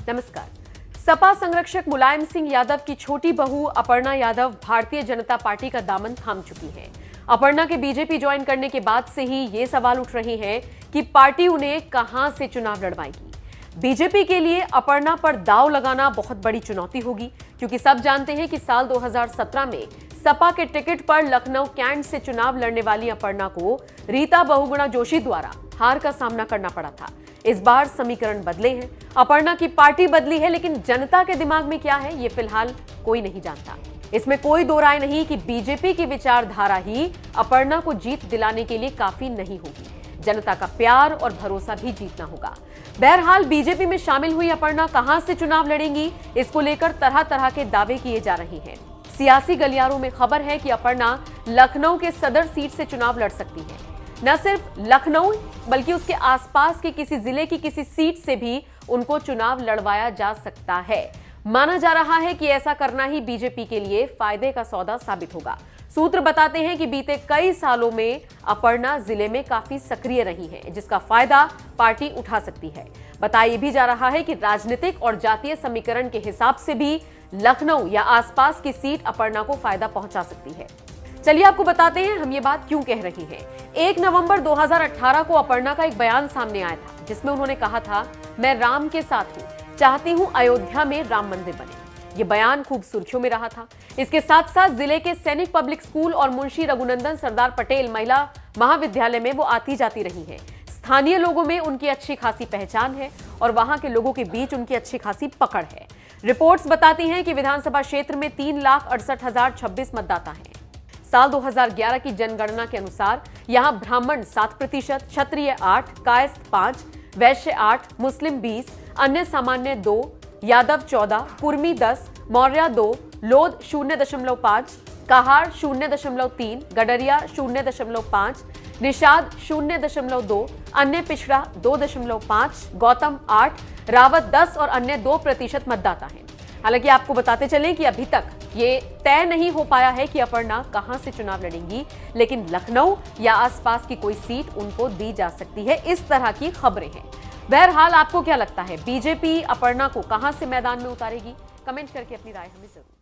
नमस्कार। सपा संरक्षक मुलायम सिंह यादव की छोटी बहू अपर्णा यादव भारतीय जनता पार्टी का दामन थाम चुकी हैं। अपर्णा के बीजेपी ज्वाइन करने के बाद से ही ये सवाल उठ रहे हैं कि पार्टी उन्हें कहां से चुनाव लड़वाएगी। बीजेपी के लिए अपर्णा पर दांव लगाना बहुत बड़ी चुनौती होगी, क्योंकि सब जानते हैं कि साल 2017 में सपा के टिकट पर लखनऊ कैंट से चुनाव लड़ने वाली अपर्णा को रीता बहुगुणा जोशी द्वारा हार का सामना करना पड़ा था। इस बार समीकरण बदले हैं, अपर्णा की पार्टी बदली है, लेकिन जनता के दिमाग में क्या है ये फिलहाल कोई नहीं जानता। इसमें कोई दो राय नहीं कि बीजेपी की विचारधारा ही अपर्णा को जीत दिलाने के लिए काफी नहीं होगी। जनता का प्यार और भरोसा भी जीतना होगा। बहरहाल बीजेपी में शामिल हुई अपर्णा कहां से चुनाव लड़ेंगी, इसको लेकर तरह तरह के दावे किए जा रहे हैं। सियासी गलियारों में खबर है कि अपर्णा लखनऊ के सदर सीट से चुनाव लड़ सकती है। न सिर्फ लखनऊ बल्कि उसके आसपास के किसी जिले की किसी सीट से भी उनको चुनाव लड़वाया जा सकता है। माना जा रहा है कि ऐसा करना ही बीजेपी के लिए फायदे का सौदा साबित होगा। सूत्र बताते हैं कि बीते कई सालों में अपर्णा जिले में काफी सक्रिय रही हैं, जिसका फायदा पार्टी उठा सकती है। बताया भी जा रहा है कि राजनीतिक और जातीय समीकरण के हिसाब से भी लखनऊ या आसपास की सीट अपर्णा को फायदा पहुंचा सकती है। चलिए आपको बताते हैं हम ये बात क्यों कह रही हैं। 1 नवंबर 2018 को अपर्णा का एक बयान सामने आया था, जिसमें उन्होंने कहा था, मैं राम के साथ हूं, चाहती हूं अयोध्या में राम मंदिर बने। ये बयान खूब सुर्खियों में रहा था। इसके साथ साथ जिले के सैनिक पब्लिक स्कूल और मुंशी रघुनंदन सरदार पटेल महिला महाविद्यालय में वो आती जाती रही हैं। स्थानीय लोगों में उनकी अच्छी खासी पहचान है और वहां के लोगों के बीच उनकी अच्छी खासी पकड़ है। रिपोर्ट्स बताती हैं कि विधानसभा क्षेत्र में 3,68,026 मतदाता हैं। साल 2011 की जनगणना के अनुसार यहां ब्राह्मण 7%, क्षत्रिय 8, कायस्थ 5, वैश्य 8, मुस्लिम 20, अन्य सामान्य 2, यादव 14, कुर्मी 10, मौर्य 2, लोध 0.5, कहार 0.3, गडरिया 0.5, निषाद 0.2, अन्य पिछड़ा 2.5, गौतम 8, रावत 10 और अन्य 2% मतदाता हैं। हालांकि आपको बताते चलें कि अभी तक ये तय नहीं हो पाया है कि अपर्णा कहां से चुनाव लड़ेंगी, लेकिन लखनऊ या आसपास की कोई सीट उनको दी जा सकती है, इस तरह की खबरें हैं। बहरहाल आपको क्या लगता है, बीजेपी अपर्णा को कहां से मैदान में उतारेगी? कमेंट करके अपनी राय हमें जरूर